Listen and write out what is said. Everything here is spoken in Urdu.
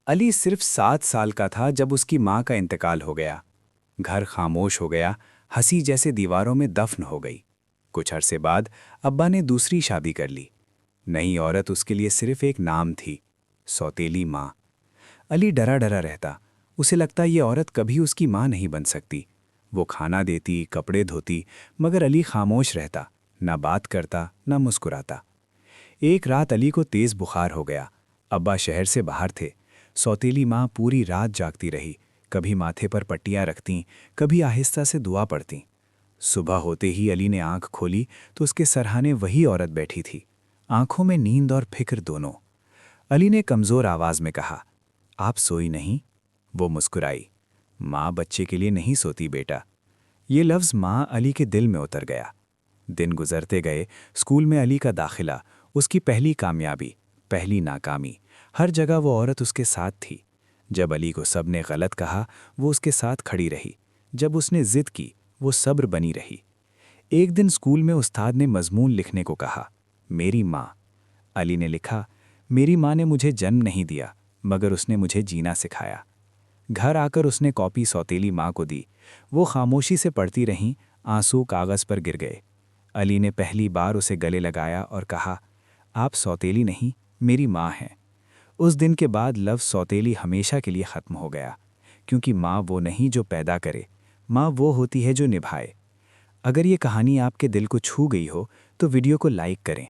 علی صرف 7 سال کا تھا جب اس کی ماں کا انتقال ہو گیا۔ گھر خاموش ہو گیا، ہنسی جیسے دیواروں میں دفن ہو گئی۔ کچھ عرصے بعد ابا نے دوسری شادی کر لی۔ نئی عورت اس کے لیے صرف ایک نام تھی، سوتیلی ماں۔ علی ڈرا ڈرا رہتا، اسے لگتا یہ عورت کبھی اس کی ماں نہیں بن سکتی۔ وہ کھانا دیتی، کپڑے دھوتی، مگر علی خاموش رہتا، نہ بات کرتا، نہ مسکراتا۔ ایک رات علی کو تیز بخار ہو گیا۔ ابا شہر سے باہر تھے۔ سوتیلی ماں پوری رات جاگتی رہی، کبھی ماتھے پر پٹیاں رکھتیں، کبھی آہستہ سے دعا پڑھتیں۔ صبح ہوتے ہی علی نے آنکھ کھولی تو اس کے سرہانے وہی عورت بیٹھی تھی، آنکھوں میں نیند اور فکر دونوں۔ علی نے کمزور آواز میں کہا، آپ سوئی نہیں؟ وہ مسکرائی، ماں بچے کے لیے نہیں سوتی بیٹا۔ یہ لفظ ماں علی کے دل میں اتر گیا۔ دن گزرتے گئے، اسکول میں علی کا داخلہ، اس کی پہلی کامیابی، پہلی ناکامی، ہر جگہ وہ عورت اس کے ساتھ تھی۔ جب علی کو سب نے غلط کہا، وہ اس کے ساتھ کھڑی رہی۔ جب اس نے ضد کی، وہ صبر بنی رہی۔ ایک دن اسکول میں استاد نے مضمون لکھنے کو کہا، میری ماں۔ علی نے لکھا، میری ماں نے مجھے جنم نہیں دیا، مگر اس نے مجھے جینا سکھایا۔ گھر آ کر اس نے کاپی سوتیلی ماں کو دی۔ وہ خاموشی سے پڑھتی رہیں، آنسو کاغذ پر گر گئے۔ علی نے پہلی بار اسے گلے لگایا اور کہا، آپ سوتیلی نہیں، میری ماں ہیں۔ اس دن کے بعد لفظ سوتیلی ہمیشہ کے لیے ختم ہو گیا، کیونکہ ماں وہ نہیں جو پیدا کرے، ماں وہ ہوتی ہے جو نبھائے۔ اگر یہ کہانی آپ کے دل کو چھو گئی ہو تو ویڈیو کو لائک کریں۔